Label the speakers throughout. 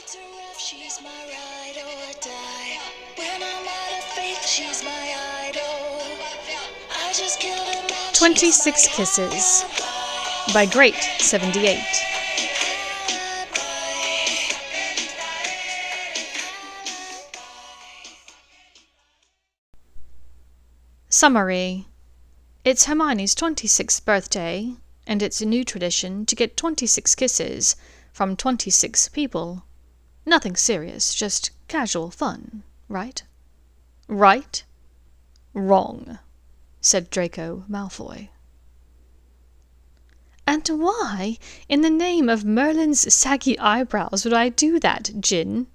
Speaker 1: treats her rough, she's my ride or die. When I'm out of faith, she's my idol. I just killed a man.
Speaker 2: 26 Kisses by Great 78. Summary. It's Hermione's 26th birthday, and it's a new tradition to get 26 kisses from 26 people. Nothing serious, just casual fun, right? Right? Wrong, said Draco Malfoy. And why, in the name of Merlin's saggy eyebrows, would I do that, Gin?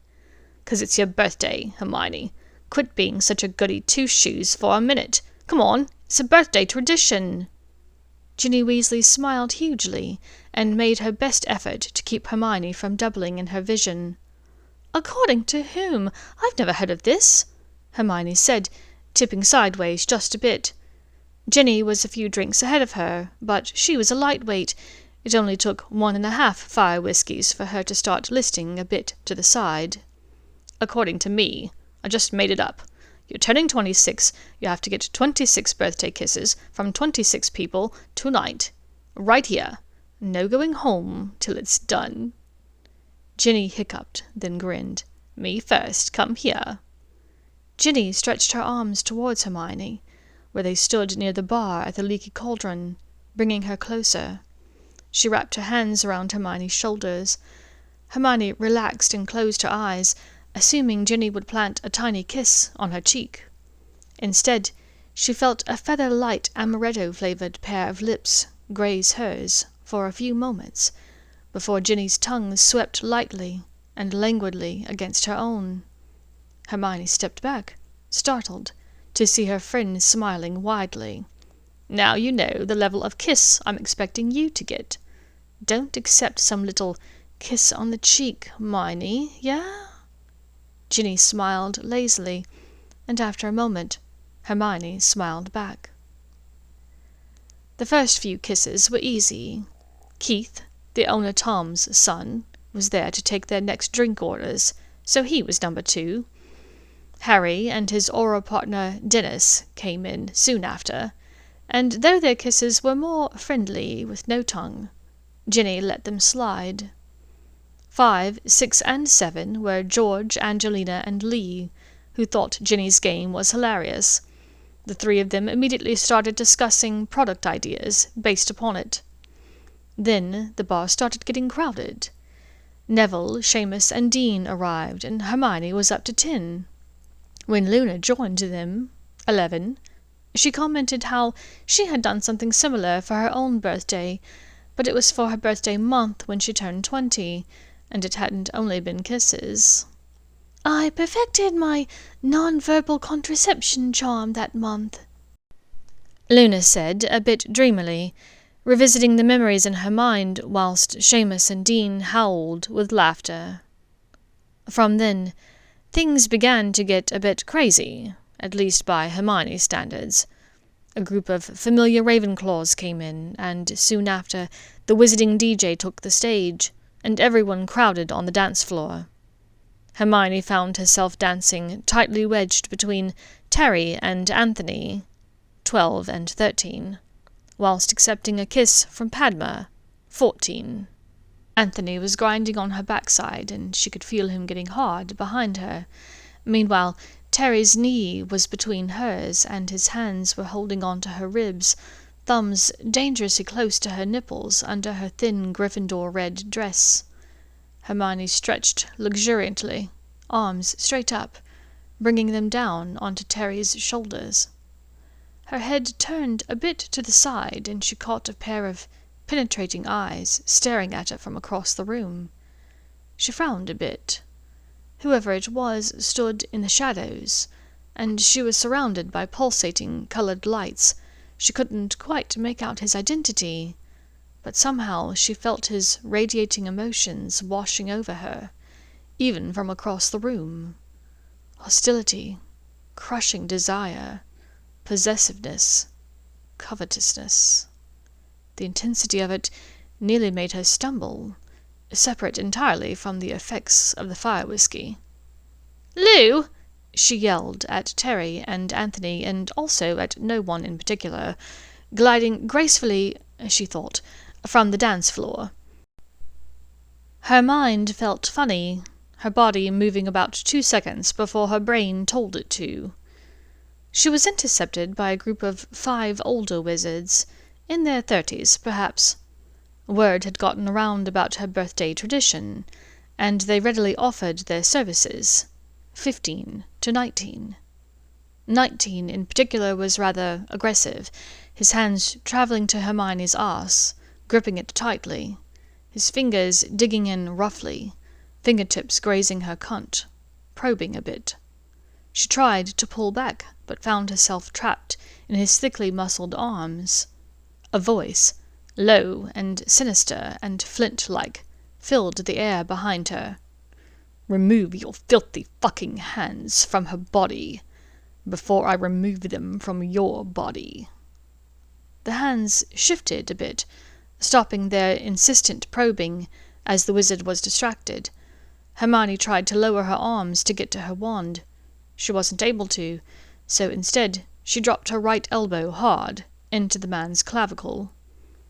Speaker 2: 'Cause it's your birthday, Hermione. Quit being such a goody two-shoes for a minute. Come on, it's a birthday tradition. Ginny Weasley smiled hugely and made her best effort to keep Hermione from doubling in her vision. According to whom? I've never heard of this, Hermione said, tipping sideways just a bit. Ginny was a few drinks ahead of her, but she was a lightweight. It only took 1.5 fire whiskies for her to start listing a bit to the side. According to me. I just made it up. You're turning 26, you have to get 26 birthday kisses from 26 people tonight. Right here. No going home till it's done. Ginny hiccuped, then grinned. Me first, come here. Ginny stretched her arms towards Hermione, where they stood near the bar at the Leaky Cauldron, bringing her closer. She wrapped her hands around Hermione's shoulders. Hermione relaxed and closed her eyes, assuming Ginny would plant a tiny kiss on her cheek. Instead, she felt a feather-light amaretto-flavored pair of lips graze hers for a few moments, before Ginny's tongue swept lightly and languidly against her own. Hermione stepped back, startled, to see her friend smiling widely. Now you know the level of kiss I'm expecting you to get. Don't accept some little kiss on the cheek, Hermione, yeah? Ginny smiled lazily, and after a moment, Hermione smiled back. The first few kisses were easy. Keith, the owner Tom's son, was there to take their next drink orders, so he was number 2. Harry and his oral partner Dennis came in soon after, and though their kisses were more friendly with no tongue, Ginny let them slide. 5, 6, and 7 were George, Angelina, and Lee, who thought Ginny's game was hilarious. The 3 of them immediately started discussing product ideas based upon it. Then the bar started getting crowded. Neville, Seamus, and Dean arrived, and Hermione was up to 10. When Luna joined them, 11, she commented how she had done something similar for her own birthday, but it was for her birthday month when she turned 20, and it hadn't only been kisses. I perfected my non-verbal contraception charm that month, Luna said, a bit dreamily, revisiting the memories in her mind whilst Seamus and Dean howled with laughter. From then, things began to get a bit crazy, at least by Hermione's standards. A group of familiar Ravenclaws came in, and soon after, the wizarding DJ took the stage, and everyone crowded on the dance floor. Hermione found herself dancing tightly wedged between Terry and Anthony, 12 and 13, whilst accepting a kiss from Padma, 14. Anthony was grinding on her backside, and she could feel him getting hard behind her. Meanwhile, Terry's knee was between hers, and his hands were holding on to her ribs, thumbs dangerously close to her nipples under her thin Gryffindor red dress. Hermione stretched luxuriantly, arms straight up, bringing them down onto Terry's shoulders. Her head turned a bit to the side, and she caught a pair of penetrating eyes staring at her from across the room. She frowned a bit. Whoever it was stood in the shadows, and she was surrounded by pulsating coloured lights. She couldn't quite make out his identity, but somehow she felt his radiating emotions washing over her, even from across the room. Hostility, crushing desire, possessiveness, covetousness. The intensity of it nearly made her stumble, separate entirely from the effects of the fire whiskey. "Lou!" she yelled at Terry and Anthony, and also at no one in particular, gliding gracefully, she thought, from the dance floor. Her mind felt funny, her body moving about 2 seconds before her brain told it to. She was intercepted by a group of 5 older wizards, in their 30s, perhaps. Word had gotten around about her birthday tradition, and they readily offered their services. 15 to 19. 19 in particular was rather aggressive, his hands travelling to Hermione's arse, gripping it tightly, his fingers digging in roughly, fingertips grazing her cunt, probing a bit. She tried to pull back, but found herself trapped in his thickly muscled arms. A voice, low and sinister and flint-like, filled the air behind her. "Remove your filthy fucking hands from her body, before I remove them from your body." The hands shifted a bit, stopping their insistent probing as the wizard was distracted. Hermione tried to lower her arms to get to her wand. She wasn't able to, so instead she dropped her right elbow hard into the man's clavicle.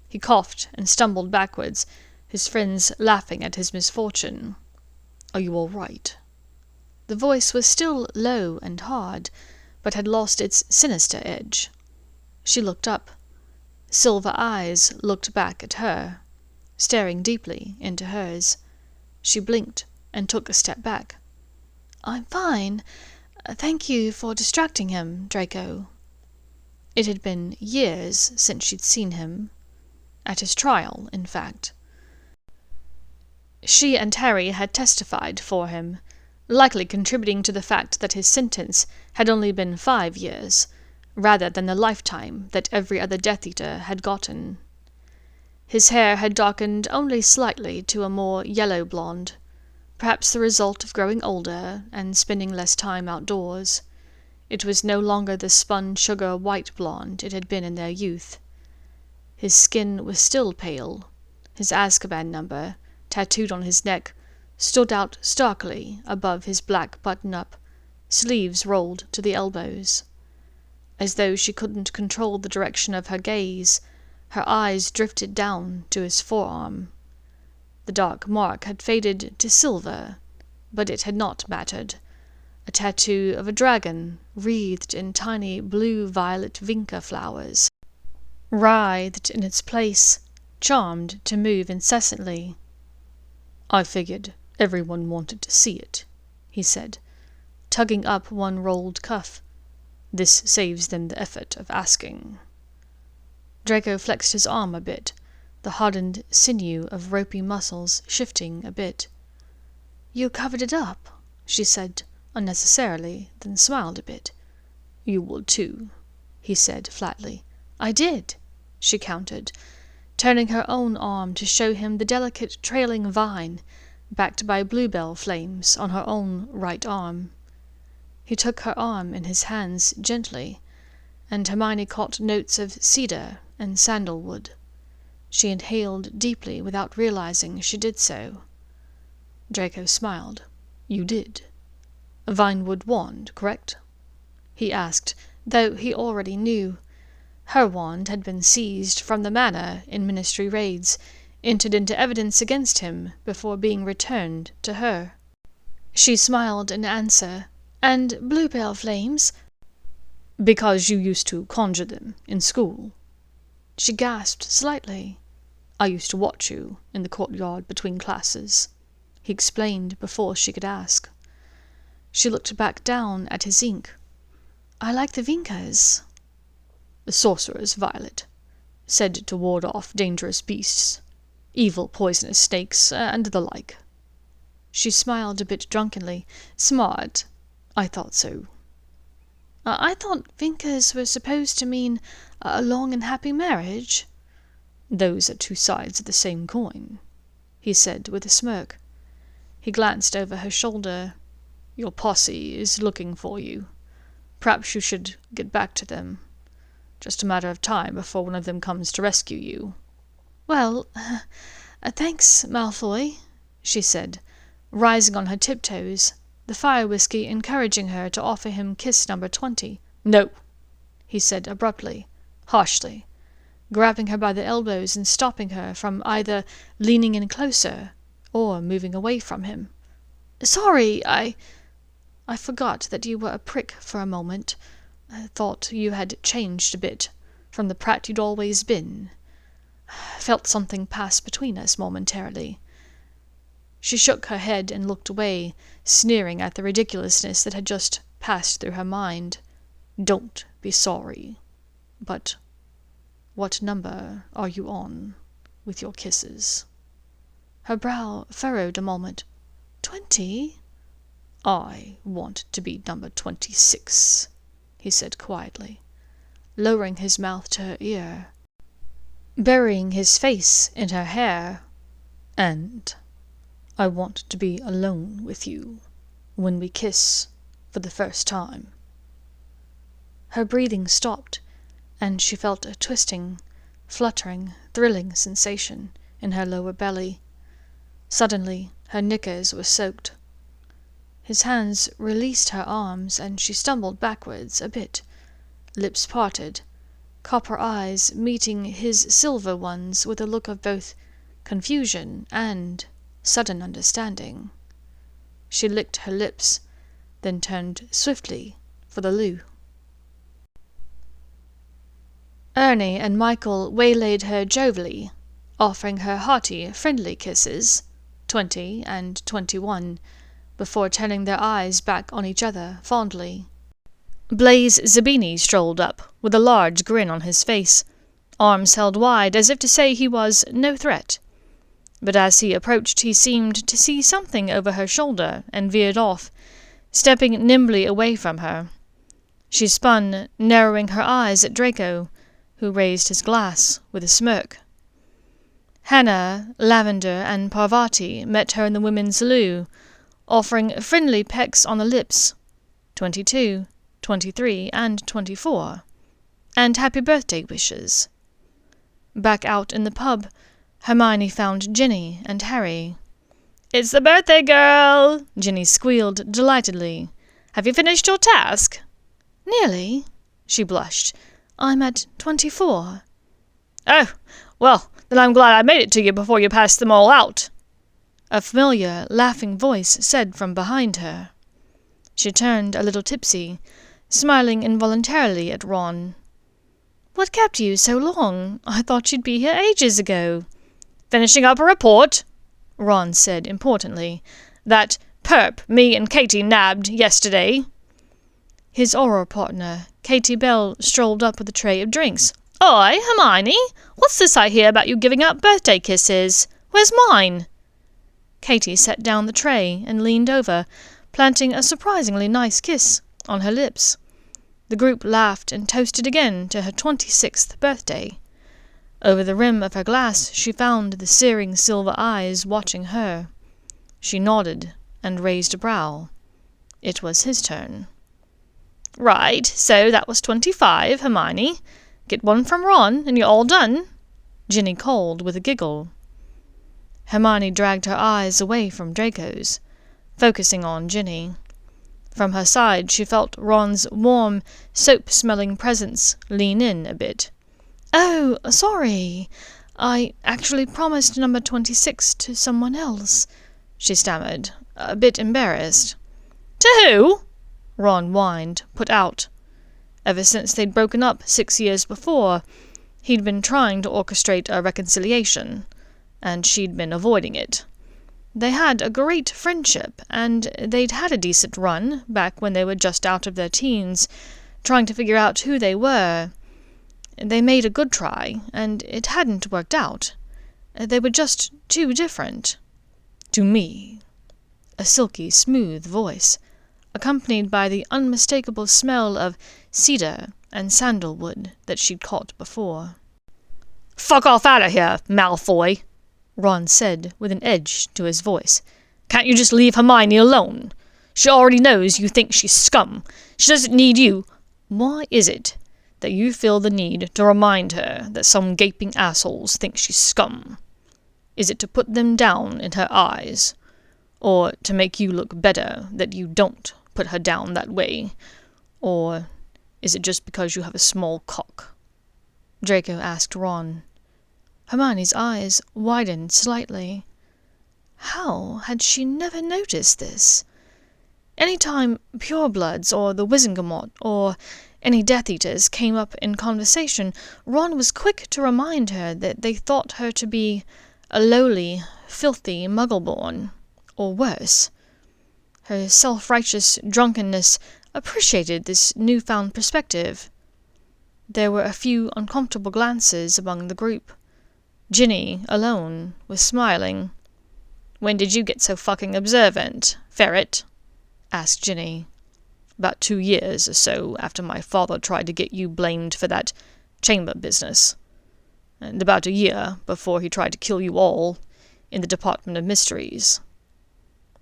Speaker 2: He coughed and stumbled backwards, his friends laughing at his misfortune. "Are you all right?" The voice was still low and hard, but had lost its sinister edge. She looked up. Silver eyes looked back at her, staring deeply into hers. She blinked and took a step back. "I'm fine. Thank you for distracting him, Draco." It had been years since she'd seen him. At his trial, in fact. She and Harry had testified for him, likely contributing to the fact that his sentence had only been 5 years, rather than the lifetime that every other Death Eater had gotten. His hair had darkened only slightly to a more yellow blonde, perhaps the result of growing older and spending less time outdoors. It was no longer the spun sugar white blonde it had been in their youth. His skin was still pale. His Azkaban number, tattooed on his neck, stood out starkly above his black button-up, sleeves rolled to the elbows. As though she couldn't control the direction of her gaze, her eyes drifted down to his forearm. The dark mark had faded to silver, but it had not mattered. A tattoo of a dragon, wreathed in tiny blue-violet vinca flowers, writhed in its place, charmed to move incessantly. "I figured everyone wanted to see it," he said, tugging up one rolled cuff. "This saves them the effort of asking." Draco flexed his arm a bit, the hardened sinew of ropey muscles shifting a bit. "You covered it up," she said, unnecessarily, then smiled a bit. "You would too," he said flatly. "I did," she countered, turning her own arm to show him the delicate trailing vine, backed by bluebell flames, on her own right arm. He took her arm in his hands gently, and Hermione caught notes of cedar and sandalwood. She inhaled deeply without realizing she did so. Draco smiled. "You did. A vinewood wand, correct?" he asked, though he already knew. Her wand had been seized from the manor in ministry raids, entered into evidence against him before being returned to her. She smiled in answer. "And bluebell flames?" "Because you used to conjure them in school." She gasped slightly. "I used to watch you in the courtyard between classes," he explained before she could ask. She looked back down at his ink. "I like the vincas." "The sorcerer's violet, said to ward off dangerous beasts, evil poisonous snakes, and the like." She smiled a bit drunkenly. "Smart. I thought so." "I thought vincas were supposed to mean a long and happy marriage." "Those are 2 sides of the same coin," he said with a smirk. He glanced over her shoulder. "Your posse is looking for you. Perhaps you should get back to them. Just a matter of time before one of them comes to rescue you." "Well, thanks, Malfoy," she said, rising on her tiptoes, the fire whiskey encouraging her to offer him kiss number 20. "No," he said abruptly, harshly, grabbing her by the elbows and stopping her from either leaning in closer or moving away from him. "Sorry, I forgot that you were a prick for a moment. I thought you had changed a bit from the prat you'd always been. Felt something pass between us momentarily." She shook her head and looked away, sneering at the ridiculousness that had just passed through her mind. "Don't be sorry. But what number are you on with your kisses?" Her brow furrowed a moment. 20? "I want to be number 26, he said quietly, lowering his mouth to her ear, burying his face in her hair. "And I want to be alone with you when we kiss for the first time." Her breathing stopped, and she felt a twisting, fluttering, thrilling sensation in her lower belly. Suddenly, her knickers were soaked. His hands released her arms, and she stumbled backwards a bit, lips parted, copper eyes meeting his silver ones with a look of both confusion and sudden understanding. She licked her lips, then turned swiftly for the loo. Ernie and Michael waylaid her jovially, offering her hearty, friendly kisses, 20 and 21, before turning their eyes back on each other fondly. Blaze Zabini strolled up, with a large grin on his face, arms held wide as if to say he was no threat. But as he approached he seemed to see something over her shoulder and veered off, stepping nimbly away from her. She spun, narrowing her eyes at Draco, who raised his glass with a smirk. Hannah, Lavender, and Parvati met her in the women's loo, offering friendly pecks on the lips, 22, 23, and 24, and happy birthday wishes. Back out in the pub, Hermione found Ginny and Harry. "It's the birthday girl!" Ginny squealed delightedly. "Have you finished your task?" "Nearly," she blushed. "I'm at 24. "Oh, well, then I'm glad I made it to you before you passed them all out," a familiar, laughing voice said from behind her. She turned a little tipsy, smiling involuntarily at Ron. "What kept you so long? I thought you'd be here ages ago." "Finishing up a report," Ron said importantly, "that perp me and Katie nabbed yesterday." His oral partner, Katie Bell, strolled up with a tray of drinks. "Oi, Hermione, what's this I hear about you giving out birthday kisses? Where's mine?" Katie set down the tray and leaned over, planting a surprisingly nice kiss on her lips. The group laughed and toasted again to her 26th birthday. Over the rim of her glass she found the searing silver eyes watching her. She nodded and raised a brow. It was his turn. "Right, so that was 25, Hermione. Get one from Ron, and you're all done," Ginny called with a giggle. Hermione dragged her eyes away from Draco's, focusing on Ginny. From her side she felt Ron's warm, soap-smelling presence lean in a bit. "Oh, sorry. I actually promised number 26 to someone else," she stammered, a bit embarrassed. "To who?" Ron whined, put out. Ever since they'd broken up 6 years before, he'd been trying to orchestrate a reconciliation, and she'd been avoiding it. They had a great friendship, and they'd had a decent run back when they were just out of their teens, trying to figure out who they were. They made a good try, and it hadn't worked out. They were just too different. "To me," a silky, smooth voice, accompanied by the unmistakable smell of cedar and sandalwood that she'd caught before. "Fuck off out of here, Malfoy," Ron said with an edge to his voice. "Can't you just leave Hermione alone? She already knows you think she's scum. She doesn't need you. Why is it that you feel the need to remind her that some gaping assholes think she's scum? Is it to put them down in her eyes? Or to make you look better that you don't put her down that way? Or is it just because you have a small cock?" Draco asked Ron. Hermione's eyes widened slightly. How had she never noticed this? Any time purebloods or the Wizengamot or any Death Eaters came up in conversation, Ron was quick to remind her that they thought her to be a lowly, filthy Muggle-born, or worse. Her self-righteous drunkenness appreciated this newfound perspective. There were a few uncomfortable glances among the group. Ginny, alone, was smiling. "When did you get so fucking observant, Ferret?" asked Ginny. "About 2 years or so after my father tried to get you blamed for that chamber business. And about a year before he tried to kill you all in the Department of Mysteries."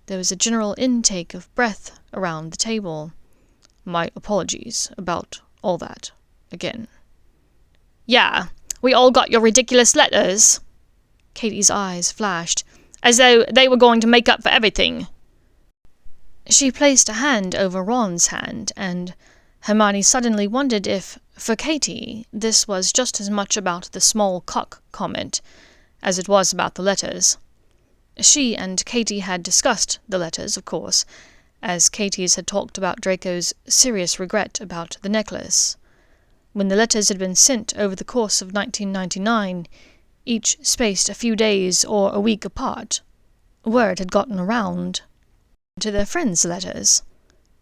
Speaker 2: There was a general intake of breath around the table. "My apologies about all that, again." "Yeah, we all got your ridiculous letters." Katie's eyes flashed, "as though they were going to make up for everything." She placed a hand over Ron's hand, and Hermione suddenly wondered if, for Katie, this was just as much about the small cock comment as it was about the letters. She and Katie had discussed the letters, of course, as Katie's had talked about Draco's serious regret about the necklace. When the letters had been sent over the course of 1999, each spaced a few days or a week apart, word had gotten around to their friends' letters.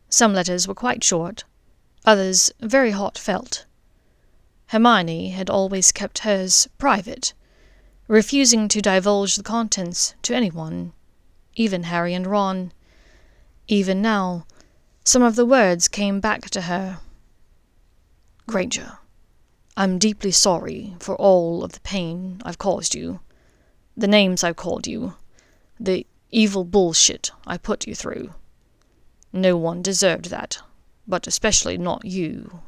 Speaker 2: Some letters were quite short, others very heartfelt. Hermione had always kept hers private, refusing to divulge the contents to anyone, even Harry and Ron. Even now, some of the words came back to her. "Granger, I'm deeply sorry for all of the pain I've caused you, the names I've called you, the evil bullshit I put you through. No one deserved that, but especially not you.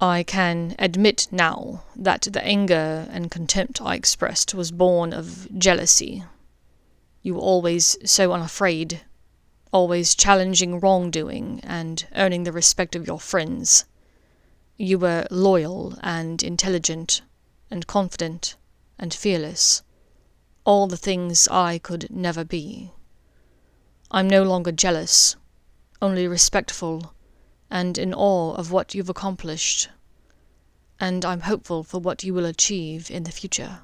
Speaker 2: I can admit now that the anger and contempt I expressed was born of jealousy. You were always so unafraid, always challenging wrongdoing and earning the respect of your friends. You were loyal and intelligent and confident and fearless, all the things I could never be. I'm no longer jealous, only respectful and in awe of what you've accomplished, and I'm hopeful for what you will achieve in the future."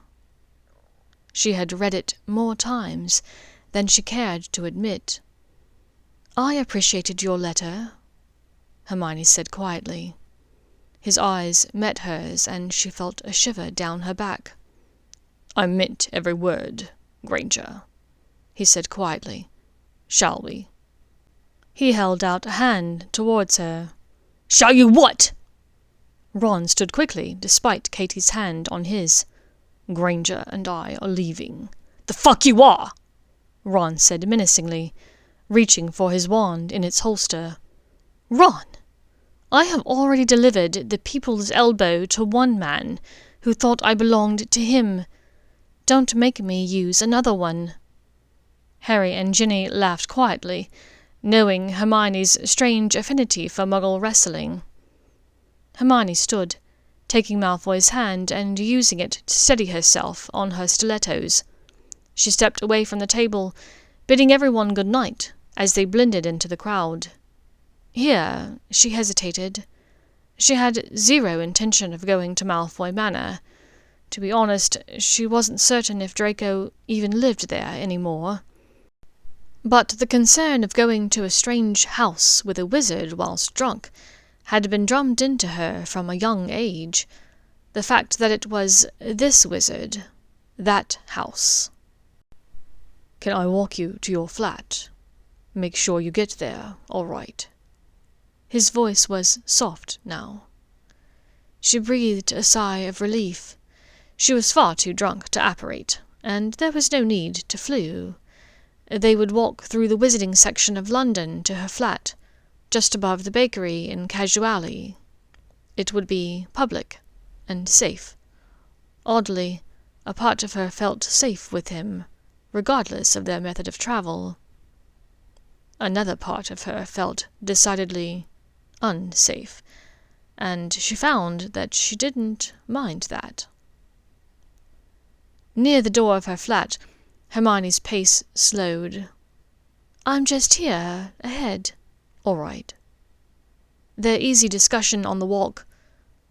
Speaker 2: She had read it more times than she cared to admit. "I appreciated your letter," Hermione said quietly. His eyes met hers, and she felt a shiver down her back. "I meant every word, Granger," he said quietly. "Shall we?" He held out a hand towards her. "Shall you what?" Ron stood quickly, despite Katie's hand on his. "Granger and I are leaving." "The fuck you are!" Ron said menacingly, reaching for his wand in its holster. "Ron, I have already delivered the people's elbow to one man who thought I belonged to him. Don't make me use another one." Harry and Ginny laughed quietly, knowing Hermione's strange affinity for Muggle wrestling. Hermione stood, taking Malfoy's hand and using it to steady herself on her stilettos. She stepped away from the table, bidding everyone good night as they blended into the crowd. Here she hesitated. She had zero intention of going to Malfoy Manor. To be honest, she wasn't certain if Draco even lived there any more. But the concern of going to a strange house with a wizard whilst drunk had been drummed into her from a young age. The fact that it was this wizard, that house. "Can I walk you to your flat? Make sure you get there, all right." His voice was soft now. She breathed a sigh of relief. She was far too drunk to apparate, and there was no need to flew. They would walk through the wizarding section of London to her flat, just above the bakery in Casually. It would be public and safe. Oddly, a part of her felt safe with him, regardless of their method of travel. Another part of her felt decidedly unsafe, and she found that she didn't mind that. Near the door of her flat, Hermione's pace slowed. "I'm just here, ahead." "All right." Their easy discussion on the walk,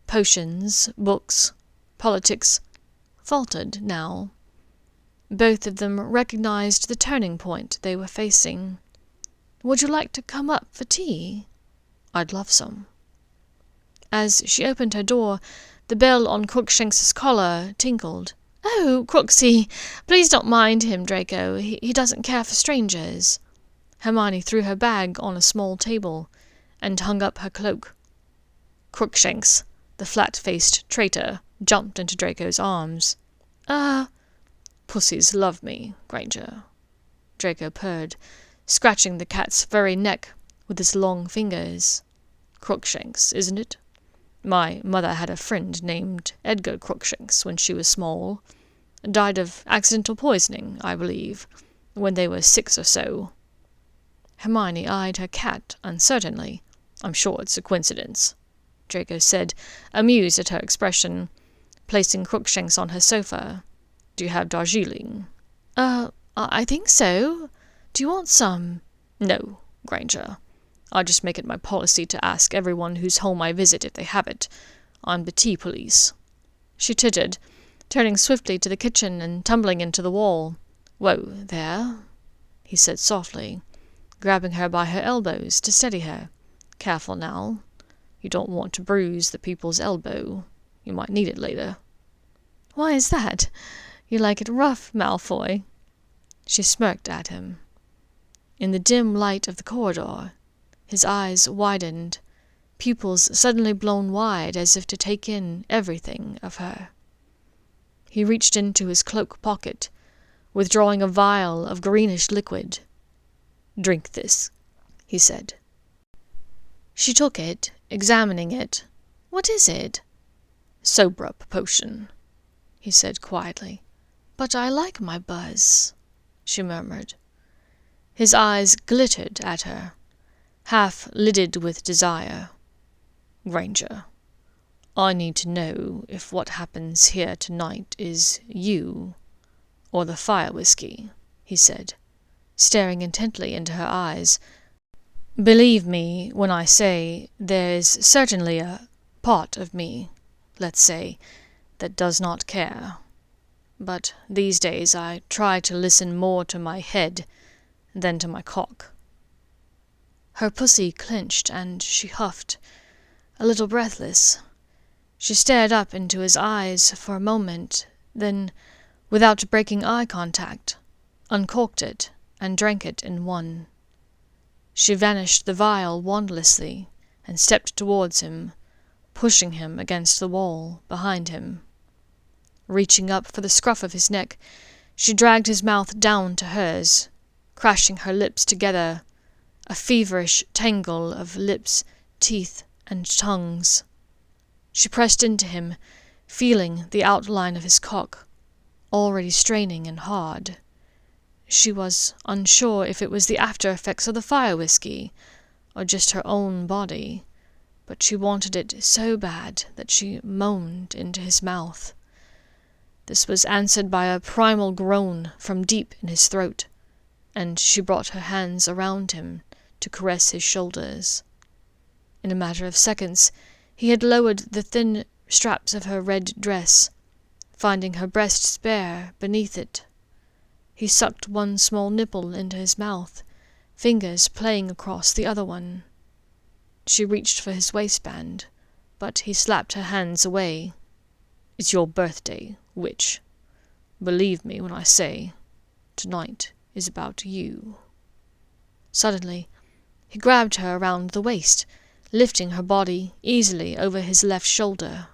Speaker 2: potions, books, politics, faltered now. Both of them recognized the turning point they were facing. "Would you like to come up for tea?" "I'd love some." As she opened her door, the bell on Crookshanks's collar tinkled. "Oh, Crooksy, please don't mind him, Draco. He doesn't care for strangers." Hermione threw her bag on a small table and hung up her cloak. Crookshanks, the flat-faced traitor, jumped into Draco's arms. "Pussies love me, Granger," Draco purred, scratching the cat's furry neck with his long fingers. "Crookshanks, isn't it? My mother had a friend named Edgar Crookshanks when she was small. Died of accidental poisoning, I believe, when they were 6 or so." Hermione eyed her cat uncertainly. "I'm sure it's a coincidence," Draco said, amused at her expression, placing Crookshanks on her sofa. "Do you have Darjeeling?" I think so. Do you want some?" "No, Granger. I just make it my policy to ask everyone whose home I visit if they have it. I'm the tea police." She tittered, turning swiftly to the kitchen and tumbling into the wall. "Whoa, there," he said softly, grabbing her by her elbows to steady her. "Careful now. You don't want to bruise the people's elbow. You might need it later." "Why is that? You like it rough, Malfoy?" She smirked at him. In the dim light of the corridor, his eyes widened, pupils suddenly blown wide as if to take in everything of her. He reached into his cloak pocket, withdrawing a vial of greenish liquid. "Drink this," he said. She took it, examining it. "What is it?" "Sober-up potion," he said quietly. "But I like my buzz," she murmured. His eyes glittered at her, half-lidded with desire. "Granger, I need to know if what happens here tonight is you or the fire whiskey," he said, staring intently into her eyes. "Believe me when I say there's certainly a part of me, let's say, that does not care. But these days I try to listen more to my head than to my cock." Her pussy clenched and she huffed, a little breathless. She stared up into his eyes for a moment, then, without breaking eye contact, uncorked it and drank it in one. She vanished the vial wandlessly and stepped towards him, pushing him against the wall behind him. Reaching up for the scruff of his neck, she dragged his mouth down to hers, crashing her lips together, a feverish tangle of lips, teeth, and tongues. She pressed into him, feeling the outline of his cock, already straining and hard. She was unsure if it was the after-effects of the fire whiskey, or just her own body, but she wanted it so bad that she moaned into his mouth. This was answered by a primal groan from deep in his throat, and she brought her hands around him to caress his shoulders. In a matter of seconds, he had lowered the thin straps of her red dress, finding her breasts bare beneath it. He sucked one small nipple into his mouth, fingers playing across the other one. She reached for his waistband, but he slapped her hands away. "It's your birthday, witch. Believe me when I say, tonight is about you." Suddenly, he grabbed her around the waist, lifting her body easily over his left shoulder.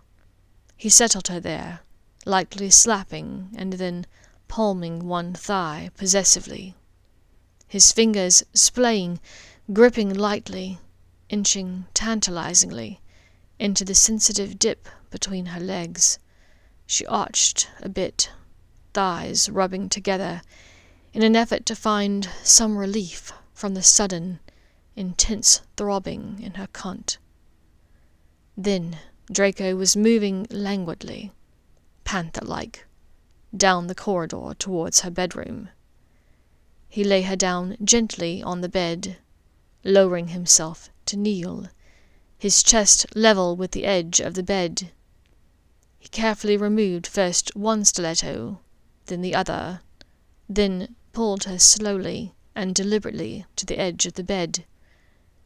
Speaker 2: He settled her there, lightly slapping and then palming one thigh possessively. His fingers splaying, gripping lightly, inching tantalizingly into the sensitive dip between her legs. She arched a bit, thighs rubbing together in an effort to find some relief from the sudden, intense throbbing in her cunt. Then Draco was moving languidly, panther-like, down the corridor towards her bedroom. He lay her down gently on the bed, lowering himself to kneel, his chest level with the edge of the bed. He carefully removed first one stiletto, then the other, then pulled her slowly and deliberately to the edge of the bed,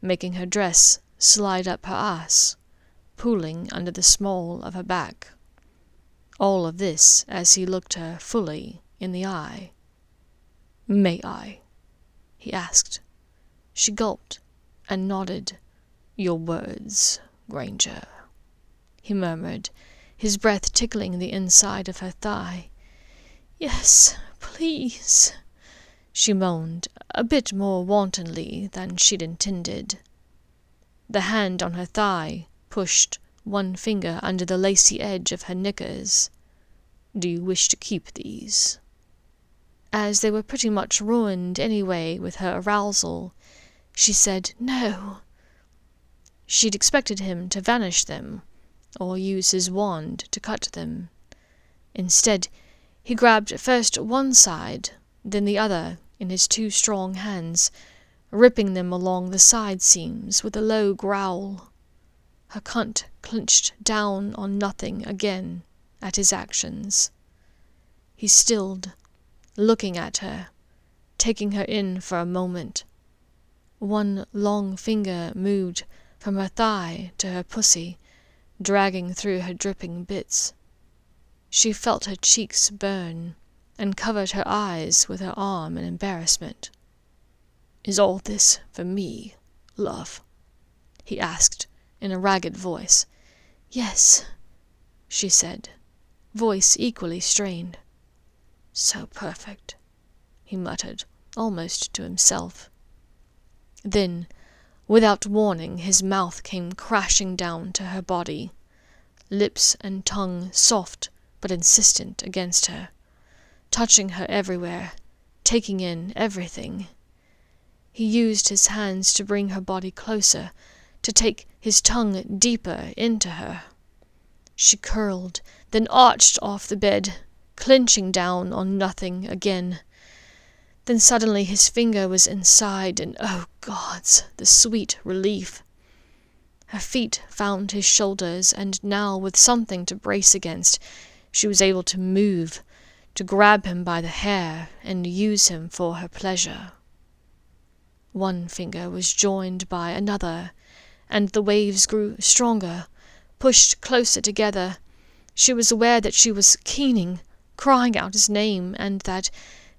Speaker 2: making her dress slide up her ass, pooling under the small of her back. All of this as he looked her fully in the eye. "May I?" he asked. She gulped and nodded. "Your words, Granger," he murmured, his breath tickling the inside of her thigh. "Yes, please," she moaned, a bit more wantonly than she'd intended. The hand on her thigh pushed one finger under the lacy edge of her knickers. "Do you wish to keep these?" As they were pretty much ruined anyway with her arousal, she said no. She'd expected him to vanish them, or use his wand to cut them. Instead, he grabbed first one side, then the other in his two strong hands, ripping them along the side seams with a low growl. Her cunt clenched down on nothing again at his actions. He stilled, looking at her, taking her in for a moment. One long finger moved from her thigh to her pussy, dragging through her dripping bits. She felt her cheeks burn, and covered her eyes with her arm in embarrassment. "Is all this for me, love?" he asked in a ragged voice. "Yes," she said, voice equally strained. "So perfect," he muttered, almost to himself. Then, without warning, his mouth came crashing down to her body, lips and tongue soft but insistent against her, touching her everywhere, taking in everything. He used his hands to bring her body closer, to take his tongue deeper into her. She curled, then arched off the bed, clenching down on nothing again. Then suddenly his finger was inside, and oh gods, the sweet relief. Her feet found his shoulders, and now, with something to brace against, she was able to move, to grab him by the hair and use him for her pleasure. One finger was joined by another, and the waves grew stronger, pushed closer together. She was aware that she was keening, crying out his name, and that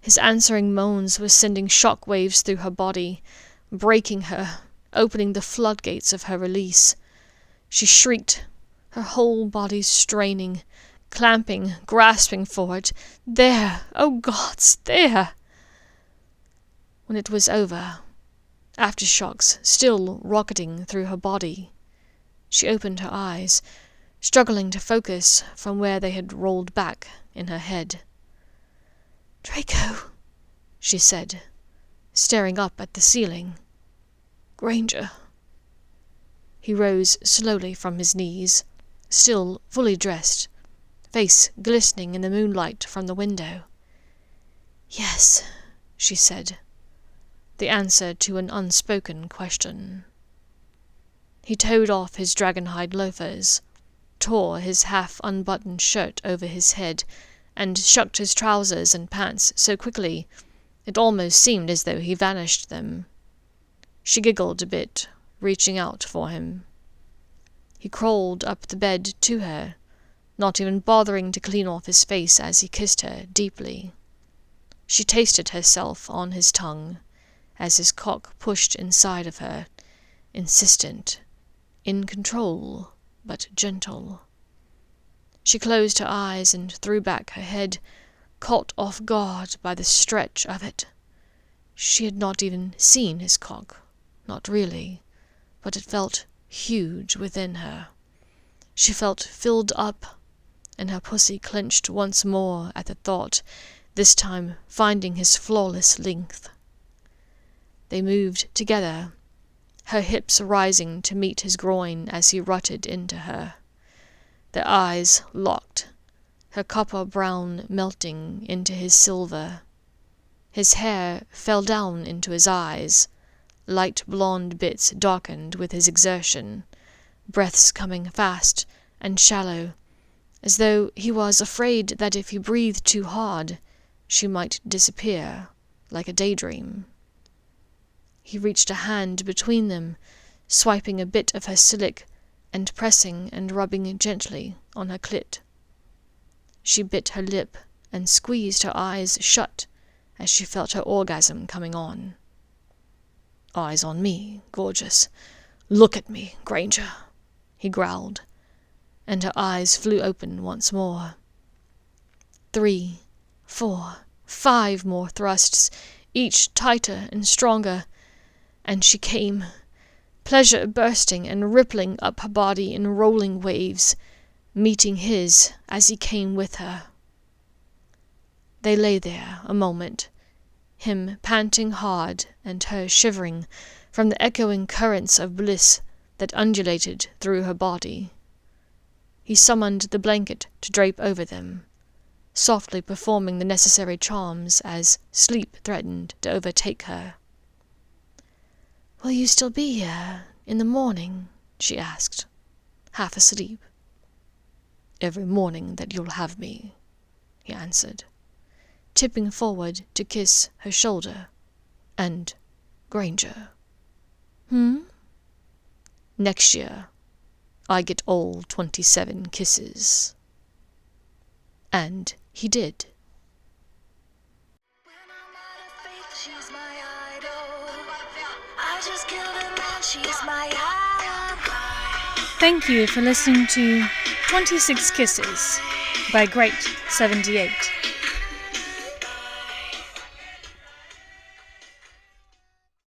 Speaker 2: his answering moans were sending shock waves through her body, breaking her, opening the floodgates of her release. She shrieked, her whole body straining, clamping, grasping for it. There! Oh gods, there! When it was over, aftershocks still rocketing through her body, she opened her eyes, struggling to focus from where they had rolled back in her head. "Draco," she said, staring up at the ceiling. "Granger." He rose slowly from his knees, still fully dressed, face glistening in the moonlight from the window. "Yes," she said, the answer to an unspoken question. He towed off his dragon-hide loafers, tore his half-unbuttoned shirt over his head, and shucked his trousers and pants so quickly it almost seemed as though he vanished them. She giggled a bit, reaching out for him. He crawled up the bed to her, not even bothering to clean off his face as he kissed her deeply. She tasted herself on his tongue, as his cock pushed inside of her, insistent, in control, but gentle. She closed her eyes and threw back her head, caught off guard by the stretch of it. She had not even seen his cock, not really, but it felt huge within her. She felt filled up, and her pussy clenched once more at the thought, this time finding his flawless length. They moved together, her hips rising to meet his groin as he rutted into her. Their eyes locked, her copper brown melting into his silver. His hair fell down into his eyes, light blonde bits darkened with his exertion, breaths coming fast and shallow, as though he was afraid that if he breathed too hard, she might disappear, like a daydream. He reached a hand between them, swiping a bit of her silic and pressing and rubbing gently on her clit. She bit her lip and squeezed her eyes shut as she felt her orgasm coming on. "Eyes on me, gorgeous. Look at me, Granger," he growled, and her eyes flew open once more. 3, 4, 5 more thrusts, each tighter and stronger, and she came, pleasure bursting and rippling up her body in rolling waves, meeting his as he came with her. They lay there a moment, him panting hard and her shivering from the echoing currents of bliss that undulated through her body. He summoned the blanket to drape over them, softly performing the necessary charms as sleep threatened to overtake her. "Will you still be here in the morning?" she asked, half asleep. "Every morning that you'll have me," he answered, tipping forward to kiss her shoulder. "And Granger." "Next year, I get all 27 kisses." And he did.
Speaker 1: When I'm out of faith, she's my idol. I just killed a man, she's my idol.
Speaker 2: Thank you for listening to 26 Kisses by Great 78.